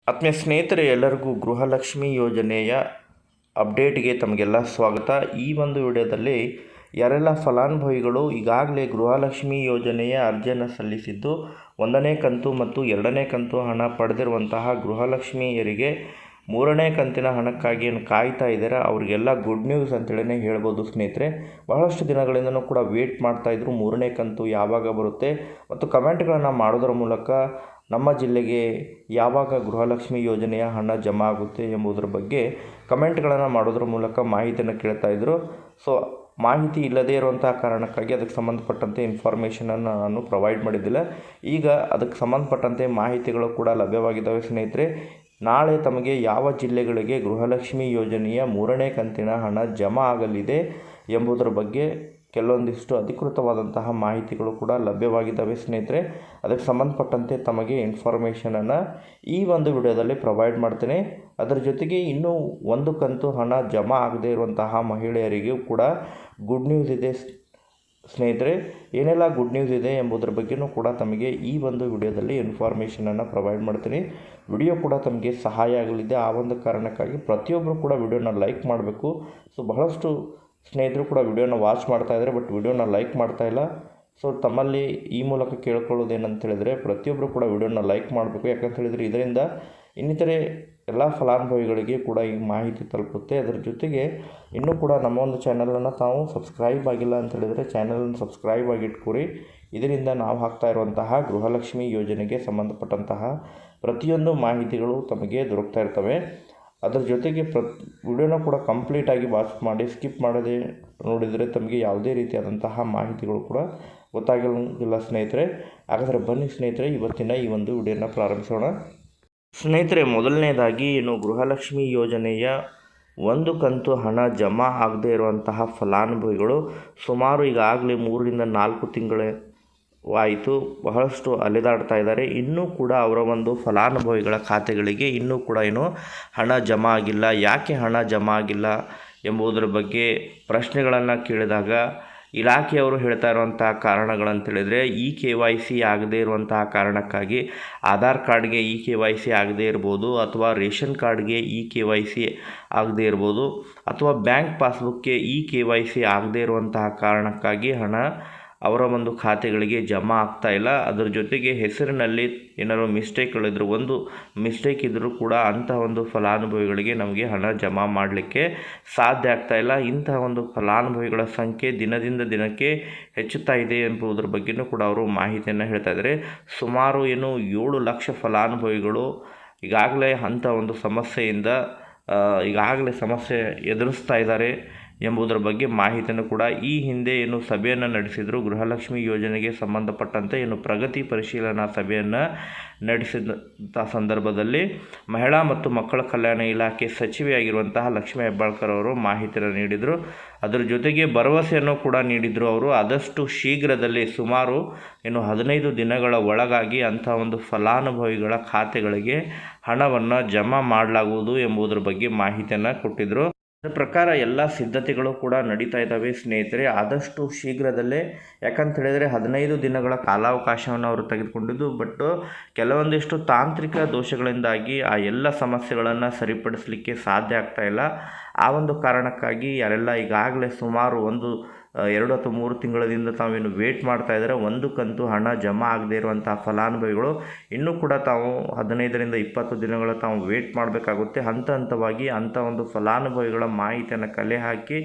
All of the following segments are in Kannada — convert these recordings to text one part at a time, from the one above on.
ಆತ್ಮೀಯ ಸ್ನೇಹಿತರೆ, ಎಲ್ಲರಿಗೂ ಗೃಹಲಕ್ಷ್ಮಿ ಯೋಜನೆಯ ಅಪ್ಡೇಟ್ಗೆ ತಮಗೆಲ್ಲ ಸ್ವಾಗತ. ಈ ಒಂದು ವಿಡಿಯೋದಲ್ಲಿ ಯಾರೆಲ್ಲ ಫಲಾನುಭವಿಗಳು ಈಗಾಗಲೇ ಗೃಹಲಕ್ಷ್ಮಿ ಯೋಜನೆಯ ಅರ್ಜಿಯನ್ನು ಸಲ್ಲಿಸಿದ್ದು 1ನೇ ಕಂತು ಮತ್ತು 2ನೇ ಕಂತು ಹಣ ಪಡೆದಿರುವಂತಹ ಗೃಹಲಕ್ಷ್ಮಿಯರಿಗೆ 3ನೇ ಕಂತಿನ ಹಣಕ್ಕಾಗಿ ಏನು ಕಾಯ್ತಾ ಇದ್ದಾರೆ ಅವರಿಗೆಲ್ಲ ಗುಡ್ ನ್ಯೂಸ್ ಅಂತೇಳಿ ಹೇಳ್ಬೋದು ಸ್ನೇಹಿತರೆ. ಬಹಳಷ್ಟು ದಿನಗಳಿಂದನೂ ಕೂಡ ವೇಟ್ ಮಾಡ್ತಾಯಿದ್ರು 3ನೇ ಕಂತು ಯಾವಾಗ ಬರುತ್ತೆ ಮತ್ತು ಕಮೆಂಟ್ಗಳನ್ನು ಮಾಡೋದರ ಮೂಲಕ ನಮ್ಮ ಜಿಲ್ಲೆಗೆ ಯಾವಾಗ ಗೃಹಲಕ್ಷ್ಮಿ ಯೋಜನೆಯ ಹಣ ಜಮಾ ಆಗುತ್ತೆ ಎಂಬುದರ ಬಗ್ಗೆ ಕಮೆಂಟ್ಗಳನ್ನು ಮಾಡೋದ್ರ ಮೂಲಕ ಮಾಹಿತಿಯನ್ನು ಕೇಳ್ತಾಯಿದ್ರು. ಸೊ ಮಾಹಿತಿ ಇಲ್ಲದೇ ಇರುವಂತಹ ಕಾರಣಕ್ಕಾಗಿ ಅದಕ್ಕೆ ಸಂಬಂಧಪಟ್ಟಂತೆ ಇನ್ಫಾರ್ಮೇಷನನ್ನು ನಾನು ಪ್ರೊವೈಡ್ ಮಾಡಿದ್ದಿಲ್ಲ. ಈಗ ಅದಕ್ಕೆ ಸಂಬಂಧಪಟ್ಟಂತೆ ಮಾಹಿತಿಗಳು ಕೂಡ ಲಭ್ಯವಾಗಿದ್ದಾವೆ ಸ್ನೇಹಿತರೆ. ನಾಳೆ ತಮಗೆ ಯಾವ ಜಿಲ್ಲೆಗಳಿಗೆ ಗೃಹಲಕ್ಷ್ಮಿ ಯೋಜನೆಯ 3ನೇ ಕಂತಿನ ಹಣ ಜಮಾ ಆಗಲಿದೆ ಎಂಬುದರ ಬಗ್ಗೆ ಕೆಲವೊಂದಿಷ್ಟು ಅಧಿಕೃತವಾದಂತಹ ಮಾಹಿತಿಗಳು ಕೂಡ ಲಭ್ಯವಾಗಿದ್ದಾವೆ ಸ್ನೇಹಿತರೆ. ಅದಕ್ಕೆ ಸಂಬಂಧಪಟ್ಟಂತೆ ತಮಗೆ ಇನ್ಫಾರ್ಮೇಷನನ್ನು ಈ ಒಂದು ವಿಡಿಯೋದಲ್ಲಿ ಪ್ರೊವೈಡ್ ಮಾಡ್ತೇನೆ. ಅದರ ಜೊತೆಗೆ ಇನ್ನೂ 1 ಕಂತು ಹಣ ಜಮಾ ಆಗದೇ ಇರುವಂತಹ ಮಹಿಳೆಯರಿಗೂ ಕೂಡ ಗುಡ್ ನ್ಯೂಸ್ ಇದೆ ಸ್ನೇಹಿತರೆ. ಏನೆಲ್ಲ ಗುಡ್ ನ್ಯೂಸ್ ಇದೆ ಎಂಬುದರ ಬಗ್ಗೆಯೂ ಕೂಡ ತಮಗೆ ಈ ಒಂದು ವಿಡಿಯೋದಲ್ಲಿ ಇನ್ಫಾರ್ಮೇಷನನ್ನು ಪ್ರೊವೈಡ್ ಮಾಡ್ತೀನಿ. ವಿಡಿಯೋ ಕೂಡ ತಮಗೆ ಸಹಾಯ ಆಗಲಿದೆ. ಆ ಒಂದು ಕಾರಣಕ್ಕಾಗಿ ಪ್ರತಿಯೊಬ್ಬರು ಕೂಡ ವಿಡಿಯೋನ ಲೈಕ್ ಮಾಡಬೇಕು. ಸೊ ಬಹಳಷ್ಟು ಸ್ನೇಹಿತರು ಕೂಡ ವಿಡಿಯೋನ ವಾಚ್ ಮಾಡ್ತಾ ಇದ್ದಾರೆ, ಬಟ್ ವಿಡಿಯೋನ ಲೈಕ್ ಮಾಡ್ತಾ ಇಲ್ಲ. ಸೊ ತಮ್ಮಲ್ಲಿ ಈ ಮೂಲಕ ಕೇಳ್ಕೊಳ್ಳೋದೇನಂತ ಹೇಳಿದರೆ ಪ್ರತಿಯೊಬ್ಬರು ಕೂಡ ವಿಡಿಯೋನ ಲೈಕ್ ಮಾಡಬೇಕು. ಯಾಕಂತ ಹೇಳಿದರೆ ಇದರಿಂದ ಇನ್ನಿತರೆ ಎಲ್ಲ ಫಲಾನುಭವಿಗಳಿಗೆ ಕೂಡ ಈ ಮಾಹಿತಿ ತಲುಪುತ್ತೆ. ಅದರ ಜೊತೆಗೆ ಇನ್ನೂ ಕೂಡ ನಮ್ಮ ಒಂದು ಚಾನಲನ್ನು ತಾವು ಸಬ್ಸ್ಕ್ರೈಬ್ ಆಗಿಲ್ಲ ಅಂತ ಹೇಳಿದರೆ ಚಾನಲನ್ನು ಸಬ್ಸ್ಕ್ರೈಬ್ ಆಗಿಟ್ಕೊರಿ. ಇದರಿಂದ ನಾವು ಹಾಕ್ತಾ ಇರುವಂತಹ ಗೃಹಲಕ್ಷ್ಮಿ ಯೋಜನೆಗೆ ಸಂಬಂಧಪಟ್ಟಂತಹ ಪ್ರತಿಯೊಂದು ಮಾಹಿತಿಗಳು ತಮಗೆ ದೊರಕ್ತಾ ಇರ್ತವೆ. ಅದರ ಜೊತೆಗೆ ವಿಡಿಯೋನ ಕೂಡ ಕಂಪ್ಲೀಟಾಗಿ ವಾಚ್ ಮಾಡಿ ಸ್ಕಿಪ್ ಮಾಡದೆ ನೋಡಿದರೆ ತಮಗೆ ಯಾವುದೇ ರೀತಿಯಾದಂತಹ ಮಾಹಿತಿಗಳು ಕೂಡ ಗೊತ್ತಾಗಿಲ್ಲ ಸ್ನೇಹಿತರೆ. ಹಾಗಾದರೆ ಬನ್ನಿ ಸ್ನೇಹಿತರೆ, ಇವತ್ತಿನ ಈ ಒಂದು ವಿಡಿಯೋನ ಪ್ರಾರಂಭಿಸೋಣ. ಸ್ನೇಹಿತರೆ, ಮೊದಲನೇದಾಗಿ ಗೃಹಲಕ್ಷ್ಮಿ ಯೋಜನೆಯ 1 ಕಂತು ಹಣ ಜಮಾ ಆಗದೇ ಇರುವಂತಹ ಫಲಾನುಭವಿಗಳು ಸುಮಾರು ಈಗಾಗಲೇ 3 ರಿಂದ 4 ತಿಂಗಳು ಆಯಿತು, ಬಹಳಷ್ಟು ಅಲೆದಾಡ್ತಾ ಇದ್ದಾರೆ. ಇನ್ನೂ ಕೂಡ ಅವರ ಒಂದು ಫಲಾನುಭವಿಗಳ ಖಾತೆಗಳಿಗೆ ಇನ್ನೂ ಕೂಡ ಹಣ ಜಮಾ ಆಗಿಲ್ಲ. ಯಾಕೆ ಹಣ ಜಮಾ ಆಗಿಲ್ಲ ಎಂಬುದರ ಬಗ್ಗೆ ಪ್ರಶ್ನೆಗಳನ್ನು ಕೇಳಿದಾಗ ಇಲಾಖೆಯವರು ಹೇಳ್ತಾ ಇರುವಂತಹ ಕಾರಣಗಳಂತೇಳಿದರೆ KYC ಆಗದೇ ಇರುವಂತಹ ಕಾರಣಕ್ಕಾಗಿ ಆಧಾರ್ ಕಾರ್ಡ್ಗೆ KYC ಆಗದೇ ಇರ್ಬೋದು, ಅಥವಾ ರೇಷನ್ ಕಾರ್ಡ್ಗೆ KYC ಆಗದೇ ಇರ್ಬೋದು, ಅಥವಾ ಬ್ಯಾಂಕ್ ಪಾಸ್ಬುಕ್ಗೆ KYC ಆಗದೇ ಇರುವಂತಹ ಕಾರಣಕ್ಕಾಗಿ ಹಣ ಅವರ ಒಂದು ಖಾತೆಗಳಿಗೆ ಜಮಾ ಆಗ್ತಾ ಇಲ್ಲ. ಅದರ ಜೊತೆಗೆ ಹೆಸರಿನಲ್ಲಿ ಏನಾದರೂ ಮಿಸ್ಟೇಕ್ಗಳಿದ್ರು, ಒಂದು ಮಿಸ್ಟೇಕ್ ಇದ್ದರೂ ಕೂಡ ಅಂತಹ ಒಂದು ಫಲಾನುಭವಿಗಳಿಗೆ ನಮಗೆ ಹಣ ಜಮಾ ಮಾಡಲಿಕ್ಕೆ ಸಾಧ್ಯ ಆಗ್ತಾ ಇಲ್ಲ. ಇಂತಹ ಒಂದು ಫಲಾನುಭವಿಗಳ ಸಂಖ್ಯೆ ದಿನದಿಂದ ದಿನಕ್ಕೆ ಹೆಚ್ಚುತ್ತಾ ಇದೆ ಎಂಬುದರ ಬಗ್ಗೆಯೂ ಕೂಡ ಅವರು ಮಾಹಿತಿಯನ್ನು ಹೇಳ್ತಾ ಇದ್ದಾರೆ. ಸುಮಾರು 7 ಲಕ್ಷ ಫಲಾನುಭವಿಗಳು ಈಗಾಗಲೇ ಅಂಥ ಒಂದು ಸಮಸ್ಯೆಯಿಂದ ಸಮಸ್ಯೆ ಎದುರಿಸ್ತಾ ಇದ್ದಾರೆ ಎಂಬುದರ ಬಗ್ಗೆ ಮಾಹಿತಿಯನ್ನು ಕೂಡ ಈ ಹಿಂದೆ ಸಭೆಯನ್ನು ನಡೆಸಿದರು. ಗೃಹಲಕ್ಷ್ಮಿ ಯೋಜನೆಗೆ ಸಂಬಂಧಪಟ್ಟಂತೆ ಪ್ರಗತಿ ಪರಿಶೀಲನಾ ಸಭೆಯನ್ನು ನಡೆಸಿದಂಥ ಸಂದರ್ಭದಲ್ಲಿ ಮಹಿಳಾ ಮತ್ತು ಮಕ್ಕಳ ಕಲ್ಯಾಣ ಇಲಾಖೆ ಸಚಿವೆಯಾಗಿರುವಂತಹ ಲಕ್ಷ್ಮೀ ಹೆಬ್ಬಾಳ್ಕರ್ ಅವರು ಮಾಹಿತಿಯನ್ನು ನೀಡಿದರು. ಅದರ ಜೊತೆಗೆ ಭರವಸೆಯನ್ನು ಕೂಡ ನೀಡಿದರು. ಅವರು ಆದಷ್ಟು ಶೀಘ್ರದಲ್ಲಿ ಸುಮಾರು 15 ದಿನಗಳ ಒಳಗಾಗಿ ಅಂಥ ಒಂದು ಫಲಾನುಭವಿಗಳ ಖಾತೆಗಳಿಗೆ ಹಣವನ್ನು ಜಮಾ ಮಾಡಲಾಗುವುದು ಎಂಬುದರ ಬಗ್ಗೆ ಮಾಹಿತಿಯನ್ನು ಕೊಟ್ಟಿದ್ದರು. ಅದರ ಪ್ರಕಾರ ಎಲ್ಲ ಸಿದ್ಧತೆಗಳು ಕೂಡ ನಡೀತಾ ಇದ್ದಾವೆ ಸ್ನೇಹಿತರೆ. ಆದಷ್ಟು ಶೀಘ್ರದಲ್ಲೇ, ಯಾಕಂತ ಹೇಳಿದರೆ 15 ದಿನಗಳ ಕಾಲಾವಕಾಶವನ್ನು ಅವರು ತೆಗೆದುಕೊಂಡಿದ್ದು, ಬಟ್ ಕೆಲವೊಂದಿಷ್ಟು ತಾಂತ್ರಿಕ ದೋಷಗಳಿಂದಾಗಿ ಆ ಎಲ್ಲ ಸಮಸ್ಯೆಗಳನ್ನು ಸರಿಪಡಿಸಲಿಕ್ಕೆ ಸಾಧ್ಯ ಆಗ್ತಾ ಇಲ್ಲ. ಆ ಒಂದು ಕಾರಣಕ್ಕಾಗಿ ಯಾರೆಲ್ಲ ಈಗಾಗಲೇ ಸುಮಾರು 2 ಅಥವಾ 3 ತಿಂಗಳಿಂದ ತಾವೇನು ವೇಟ್ ಮಾಡ್ತಾ ಇದ್ದಾರೆ 1 ಕಂತು ಹಣ ಜಮಾ ಆಗದೇ ಇರುವಂತಹ ಫಲಾನುಭವಿಗಳು ಇನ್ನೂ ಕೂಡ ತಾವು 15 ರಿಂದ 20 ದಿನಗಳ ತಾವು ವೇಟ್ ಮಾಡಬೇಕಾಗುತ್ತೆ. ಹಂತ ಹಂತವಾಗಿ ಅಂಥ ಒಂದು ಫಲಾನುಭವಿಗಳ ಮಾಹಿತಿಯನ್ನು ಕಲೆ ಹಾಕಿ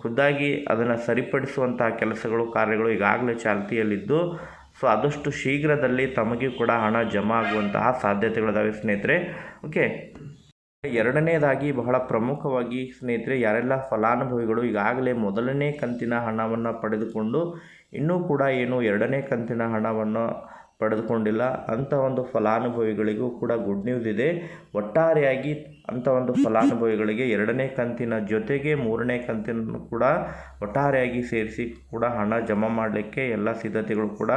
ಖುದ್ದಾಗಿ ಅದನ್ನು ಸರಿಪಡಿಸುವಂತಹ ಕಾರ್ಯಗಳು ಈಗಾಗಲೇ ಚಾಲ್ತಿಯಲ್ಲಿದ್ದು, ಸೊ ಆದಷ್ಟು ಶೀಘ್ರದಲ್ಲಿ ತಮಗೆ ಕೂಡ ಹಣ ಜಮಾ ಆಗುವಂತಹ ಸಾಧ್ಯತೆಗಳಿದ್ದಾವೆ ಸ್ನೇಹಿತರೆ. ಓಕೆ, ಎರಡನೇದಾಗಿ ಬಹಳ ಪ್ರಮುಖವಾಗಿ ಸ್ನೇಹಿತರೆ, ಯಾರೆಲ್ಲ ಫಲಾನುಭವಿಗಳು ಈಗಾಗಲೇ 1ನೇ ಕಂತಿನ ಹಣವನ್ನು ಪಡೆದುಕೊಂಡು ಇನ್ನೂ ಕೂಡ 2ನೇ ಕಂತಿನ ಹಣವನ್ನು ಪಡೆದುಕೊಂಡಿಲ್ಲ ಅಂಥ ಒಂದು ಫಲಾನುಭವಿಗಳಿಗೂ ಕೂಡ ಗುಡ್ ನ್ಯೂಸ್ ಇದೆ. ಒಟ್ಟಾರೆಯಾಗಿ ಅಂಥ ಒಂದು ಫಲಾನುಭವಿಗಳಿಗೆ 2ನೇ ಕಂತಿನ ಜೊತೆಗೆ 3ನೇ ಕಂತಿನ ಕೂಡ ಒಟ್ಟಾರೆಯಾಗಿ ಸೇರಿಸಿ ಕೂಡ ಹಣ ಜಮಾ ಮಾಡಲಿಕ್ಕೆ ಎಲ್ಲ ಸಿದ್ಧತೆಗಳು ಕೂಡ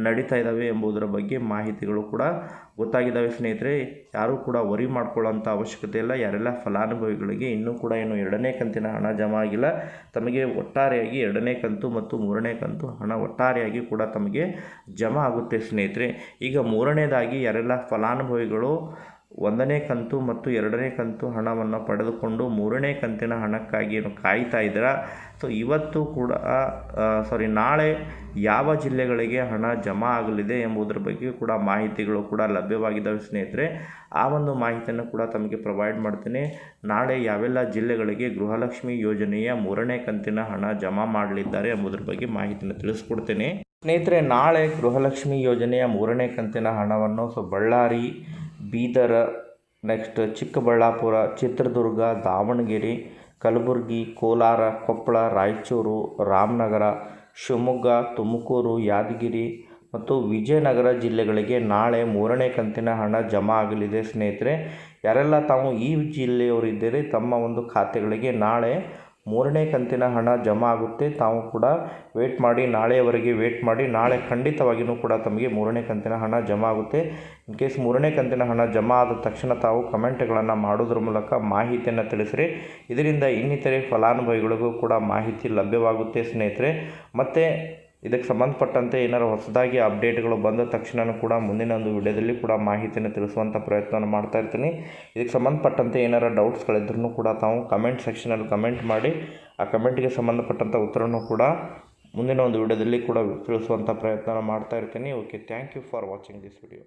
ನಡೀತಾ ಇದ್ದಾವೆ ಎಂಬುದರ ಬಗ್ಗೆ ಮಾಹಿತಿಗಳು ಕೂಡ ಗೊತ್ತಾಗಿದ್ದಾವೆ ಸ್ನೇಹಿತರೆ. ಯಾರೂ ಕೂಡ ವರಿ ಮಾಡ್ಕೊಳ್ಳೋಂಥ ಅವಶ್ಯಕತೆ ಇಲ್ಲ. ಯಾರೆಲ್ಲ ಫಲಾನುಭವಿಗಳಿಗೆ ಇನ್ನೂ ಕೂಡ 2ನೇ ಕಂತಿನ ಹಣ ಜಮಾ ಆಗಿಲ್ಲ, ತಮಗೆ ಒಟ್ಟಾರೆಯಾಗಿ 2ನೇ ಕಂತು ಮತ್ತು 3ನೇ ಕಂತು ಹಣ ಒಟ್ಟಾರೆಯಾಗಿ ಕೂಡ ತಮಗೆ ಜಮಾ ಆಗುತ್ತೆ ಸ್ನೇಹಿತರೆ. ಈಗ 3ನೇದಾಗಿ ಯಾರೆಲ್ಲ ಫಲಾನುಭವಿಗಳು ಒಂದನೇ ಕಂತು ಮತ್ತು ಎರಡನೇ ಕಂತು ಹಣವನ್ನು ಪಡೆದುಕೊಂಡು ಮೂರನೇ ಕಂತಿನ ಹಣಕ್ಕಾಗಿ ಏನು ಕಾಯ್ತಾ ಇದ್ದೀರಾ, ಸೊ ಇವತ್ತು ಕೂಡ ನಾಳೆ ಯಾವ ಜಿಲ್ಲೆಗಳಿಗೆ ಹಣ ಜಮಾ ಆಗಲಿದೆ ಎಂಬುದರ ಬಗ್ಗೆ ಕೂಡ ಮಾಹಿತಿಗಳು ಕೂಡ ಲಭ್ಯವಾಗಿದ್ದಾವೆ ಸ್ನೇಹಿತರೆ. ಆ ಒಂದು ಮಾಹಿತಿಯನ್ನು ಕೂಡ ತಮಗೆ ಪ್ರೊವೈಡ್ ಮಾಡ್ತೀನಿ. ನಾಳೆ ಯಾವೆಲ್ಲ ಜಿಲ್ಲೆಗಳಿಗೆ ಗೃಹಲಕ್ಷ್ಮಿ ಯೋಜನೆಯ ಮೂರನೇ ಕಂತಿನ ಹಣ ಜಮಾ ಮಾಡಲಿದ್ದಾರೆ ಎಂಬುದರ ಬಗ್ಗೆ ಮಾಹಿತಿಯನ್ನು ತಿಳಿಸ್ಕೊಡ್ತೀನಿ ಸ್ನೇಹಿತರೆ. ನಾಳೆ ಗೃಹಲಕ್ಷ್ಮಿ ಯೋಜನೆಯ ಮೂರನೇ ಕಂತಿನ ಹಣವನ್ನು ಬಳ್ಳಾರಿ, ಬೀದರ್, ನೆಕ್ಸ್ಟ್ ಚಿಕ್ಕಬಳ್ಳಾಪುರ, ಚಿತ್ರದುರ್ಗ, ದಾವಣಗೆರೆ, ಕಲಬುರಗಿ, ಕೋಲಾರ, ಕೊಪ್ಪಳ, ರಾಯಚೂರು, ರಾಮನಗರ, ಶಿವಮೊಗ್ಗ, ತುಮಕೂರು, ಯಾದಗಿರಿ ಮತ್ತು ವಿಜಯನಗರ ಜಿಲ್ಲೆಗಳಿಗೆ ನಾಳೆ ಮೂರನೇ ಕಂತಿನ ಹಣ ಜಮಾ ಆಗಲಿದೆ ಸ್ನೇಹಿತರೆ. ಯಾರೆಲ್ಲ ತಾವು ಈ ಜಿಲ್ಲೆಯವರಿದ್ದರೆ ತಮ್ಮ ಒಂದು ಖಾತೆಗಳಿಗೆ ನಾಳೆ ಮೂರನೇ ಕಂತಿನ ಹಣ ಜಮಾ ಆಗುತ್ತೆ. ತಾವು ಕೂಡ ವೇಟ್ ಮಾಡಿ, ನಾಳೆಯವರೆಗೆ ವೇಟ್ ಮಾಡಿ. ನಾಳೆ ಖಂಡಿತವಾಗಿಯೂ ಕೂಡ ತಮಗೆ ಮೂರನೇ ಕಂತಿನ ಹಣ ಜಮಾ ಆಗುತ್ತೆ. ಇನ್ ಕೇಸ್ ಮೂರನೇ ಕಂತಿನ ಹಣ ಜಮಾ ಆದ ತಕ್ಷಣ ತಾವು ಕಮೆಂಟ್ಗಳನ್ನು ಮಾಡೋದ್ರ ಮೂಲಕ ಮಾಹಿತಿಯನ್ನು ತಿಳಿಸಿರಿ. ಇದರಿಂದ ಇನ್ನಿತರೆ ಫಲಾನುಭವಿಗಳಿಗೂ ಕೂಡ ಮಾಹಿತಿ ಲಭ್ಯವಾಗುತ್ತೆ ಸ್ನೇಹಿತರೆ. ಮತ್ತು ಇದಕ್ಕೆ ಸಂಬಂಧಪಟ್ಟಂತೆ ಏನಾರು ಹೊಸದಾಗಿ ಅಪ್ಡೇಟ್ಗಳು ಬಂದ ತಕ್ಷಣ ಕೂಡ ಮುಂದಿನ ಒಂದು ವಿಡಿಯೋದಲ್ಲಿ ಕೂಡ ಮಾಹಿತಿಯನ್ನು ತಿಳಿಸುವಂಥ ಪ್ರಯತ್ನವನ್ನು ಮಾಡ್ತಾ ಇರ್ತೀನಿ. ಇದಕ್ಕೆ ಸಂಬಂಧಪಟ್ಟಂತೆ ಏನಾರು ಡೌಟ್ಸ್ಗಳಿದ್ರೂ ಕೂಡ ತಾವು ಕಮೆಂಟ್ ಸೆಕ್ಷನಲ್ಲಿ ಕಮೆಂಟ್ ಮಾಡಿ, ಆ ಕಮೆಂಟ್ಗೆ ಸಂಬಂಧಪಟ್ಟಂಥ ಉತ್ತರವನ್ನು ಕೂಡ ಮುಂದಿನ ಒಂದು ವಿಡಿಯೋದಲ್ಲಿ ಕೂಡ ತಿಳಿಸುವಂಥ ಪ್ರಯತ್ನ ಮಾಡ್ತಾ ಇರ್ತೀನಿ. Okay, thank you for watching this video.